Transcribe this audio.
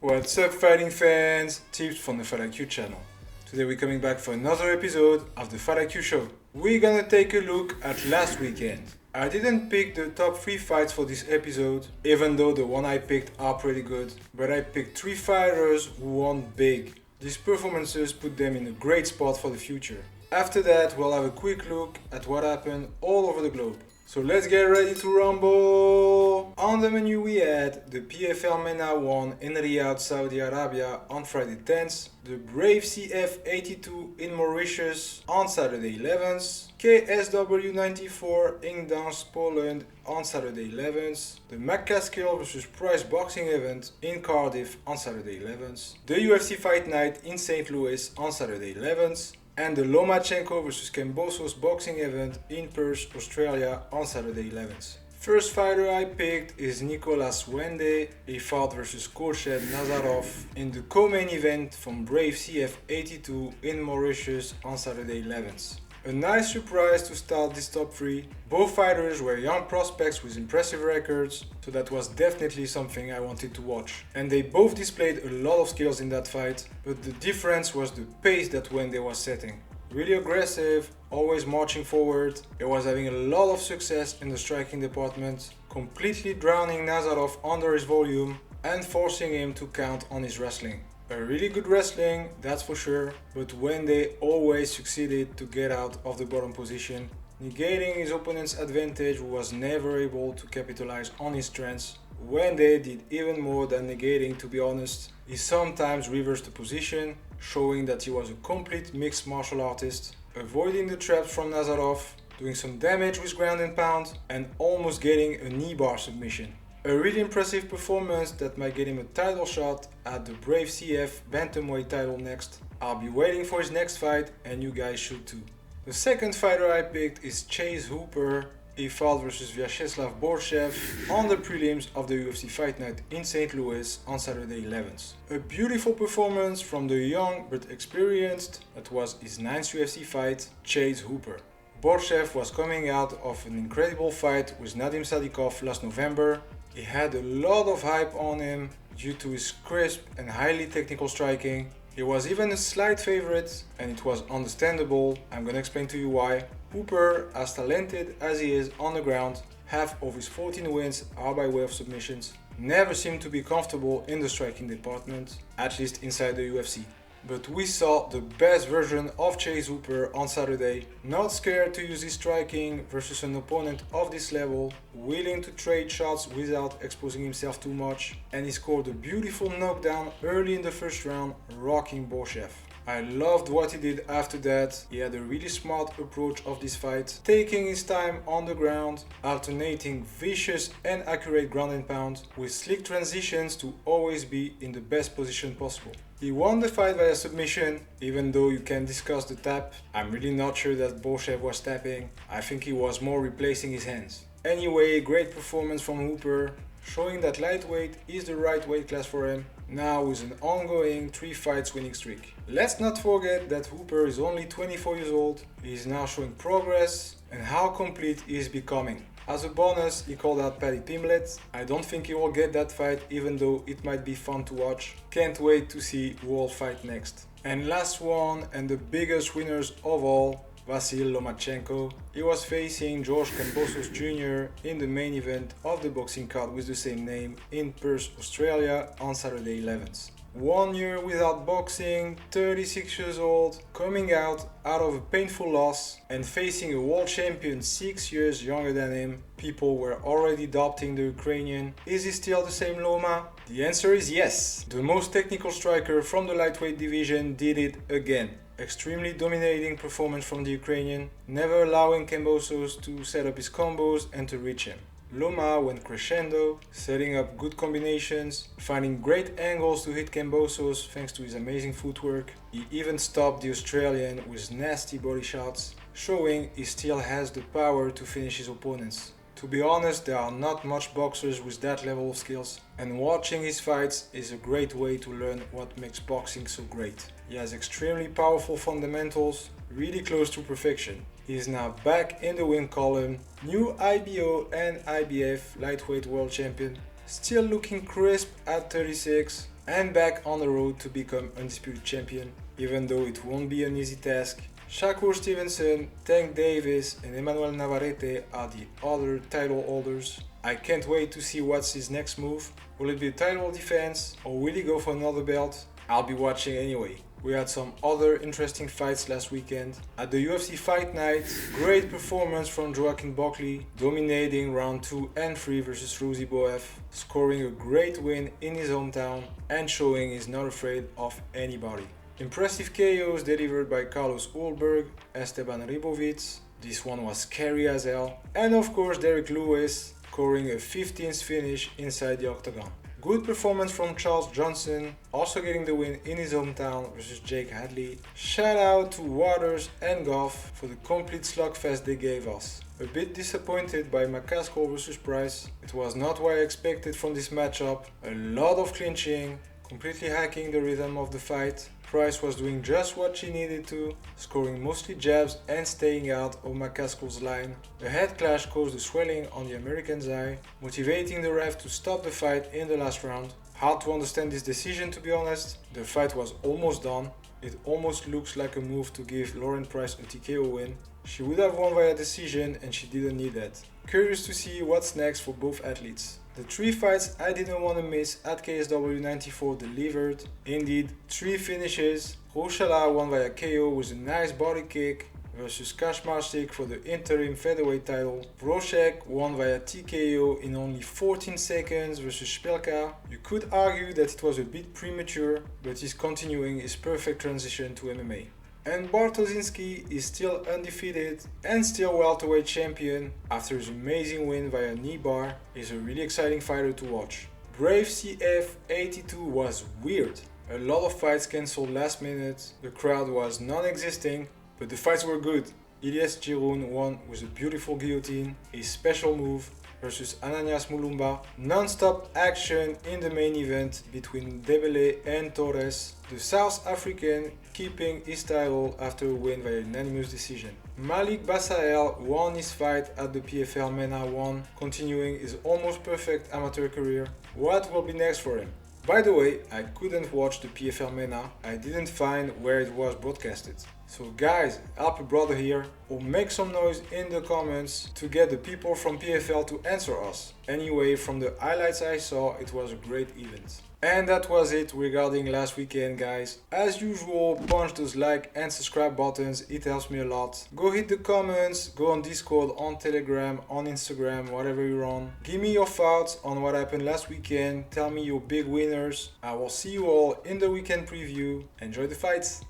What's up, fighting fans? Tips from the Fight IQ channel. Today we're coming back for another episode of the Fight IQ show. We're gonna take a look at last weekend. I didn't pick the top 3 fights for this episode, even though the one I picked are pretty good, but I picked 3 fighters who won big. These performances put them in a great spot for the future. After that, we'll have a quick look at what happened all over the globe. So let's get ready to rumble! On the menu we had the PFL Mena won in Riyadh, Saudi Arabia on Friday 10th, the Brave CF 82 in Mauritius on Saturday 11th, KSW 94 in Gdańsk, Poland on Saturday 11th, the McCaskill vs Price boxing event in Cardiff on Saturday 11th, the UFC Fight Night in St. Louis on Saturday 11th, and the Lomachenko vs Kambosos boxing event in Perth, Australia on Saturday 11th. First fighter I picked is Nicolas Hwende. He fought vs Khurshid Nazarov in the co-main event from Brave CF 82 in Mauritius on Saturday 11th. A nice surprise to start this top 3. Both fighters were young prospects with impressive records, so that was definitely something I wanted to watch. And they both displayed a lot of skills in that fight, but the difference was the pace that Hwende was setting. Really aggressive, always marching forward. He was having a lot of success in the striking department, completely drowning Nazarov under his volume and forcing him to count on his wrestling. A really good wrestling, that's for sure, but Hwende always succeeded to get out of the bottom position, negating his opponent's advantage who was never able to capitalize on his strengths. Hwende did even more than negating, to be honest. He sometimes reversed the position, showing that he was a complete mixed martial artist, avoiding the traps from Nazarov, doing some damage with ground and pound, and almost getting a knee bar submission. A really impressive performance that might get him a title shot at the Brave CF Bantamweight title next. I'll be waiting for his next fight and you guys should too. The second fighter I picked is Chase Hooper. He fought vs Vyacheslav Borchev on the prelims of the UFC Fight Night in St. Louis on Saturday 11th. A beautiful performance from the young but experienced, that was his 9th UFC fight, Chase Hooper. Borchev was coming out of an incredible fight with Nadim Sadikov last November. He had a lot of hype on him due to his crisp and highly technical striking. He was even a slight favorite and it was understandable. I'm gonna explain to you why. Hooper, as talented as he is on the ground, half of his 14 wins are by way of submissions, never seemed to be comfortable in the striking department, at least inside the UFC. But we saw the best version of Chase Hooper on Saturday, not scared to use his striking versus an opponent of this level, willing to trade shots without exposing himself too much, and he scored a beautiful knockdown early in the first round, rocking Borchev. I loved what he did after that. He had a really smart approach of this fight, taking his time on the ground, alternating vicious and accurate ground and pound with slick transitions to always be in the best position possible. He won the fight via submission, even though you can discuss the tap. I'm really not sure that Borchev was tapping. I think he was more replacing his hands. Anyway, great performance from Hooper, showing that lightweight is the right weight class for him, now with an ongoing 3 fights winning streak. Let's not forget that Hooper is only 24 years old, he is now showing progress and how complete he is becoming. As a bonus, he called out Paddy Pimblett. I don't think he will get that fight, even though it might be fun to watch. Can't wait to see who will fight next. And last one, and the biggest winners of all, Vasyl Lomachenko. He was facing George Kambosos Jr. in the main event of the boxing card with the same name in Perth, Australia on Saturday 11th. 1 year without boxing, 36 years old, coming out of a painful loss and facing a world champion 6 years younger than him. People were already doubting the Ukrainian. Is he still the same Loma? The answer is yes. The most technical striker from the lightweight division did it again. Extremely dominating performance from the Ukrainian, never allowing Kambosos to set up his combos and to reach him. Loma went crescendo, setting up good combinations, finding great angles to hit Kambosos thanks to his amazing footwork. He even stopped the Australian with nasty body shots, showing he still has the power to finish his opponents. To be honest, there are not much boxers with that level of skills, and watching his fights is a great way to learn what makes boxing so great. He has extremely powerful fundamentals, really close to perfection. He is now back in the win column, new IBO and IBF lightweight world champion, still looking crisp at 36, and back on the road to become undisputed champion, even though it won't be an easy task. Shakur Stevenson, Tank Davis and Emmanuel Navarrete are the other title holders. I can't wait to see what's his next move. Will it be a title defense or will he go for another belt? I'll be watching anyway. We had some other interesting fights last weekend. At the UFC Fight Night, great performance from Joaquin Buckley, dominating round 2 and 3 versus Rosie Boev, scoring a great win in his hometown and showing he's not afraid of anybody. Impressive KOs delivered by Carlos Ulberg, Esteban Ribovic. This one was scary as hell. And of course Derek Lewis, scoring a 15th finish inside the octagon. Good performance from Charles Johnson, also getting the win in his hometown versus Jake Hadley. Shout out to Waters and Goff for the complete slugfest they gave us. A bit disappointed by McCaskill versus Price. It was not what I expected from this matchup. A lot of clinching, completely hacking the rhythm of the fight. Price was doing just what she needed to, scoring mostly jabs and staying out of McCaskill's line. A head clash caused a swelling on the American's eye, motivating the ref to stop the fight in the last round. Hard to understand this decision, to be honest. The fight was almost done. It almost looks like a move to give Lauren Price a TKO win. She would have won via decision and she didn't need that. Curious to see what's next for both athletes. The 3 fights I didn't want to miss at KSW 94 delivered. Indeed, 3 finishes. Roshala won via KO with a nice body kick versus Kashmarsik for the interim featherweight title. Vroshek won via TKO in only 14 seconds versus Spelka. You could argue that it was a bit premature, but he's continuing his perfect transition to MMA. And Bartoszynski is still undefeated and still welterweight champion after his amazing win via knee bar. He's a really exciting fighter to watch. Brave CF 82 was weird. A lot of fights cancelled last minute, the crowd was non-existing, but the fights were good. Ilyas Giroun won with a beautiful guillotine, a special move versus Ananias Mulumba. Non-stop action in the main event between Debele and Torres. The South African keeping his title after a win via unanimous decision. Malik Basael won his fight at the PFL Mena 1, continuing his almost perfect amateur career. What will be next for him? By the way, I couldn't watch the PFL Mena, I didn't find where it was broadcasted. So guys, help a brother here, or make some noise in the comments to get the people from PFL to answer us. Anyway, from the highlights I saw, it was a great event. And that was it regarding last weekend, guys. As usual, punch those like and subscribe buttons, it helps me a lot. Go hit the comments, go on Discord, on Telegram, on Instagram, whatever you're on. Give me your thoughts on what happened last weekend, tell me your big winners. I will see you all in the weekend preview. Enjoy the fights!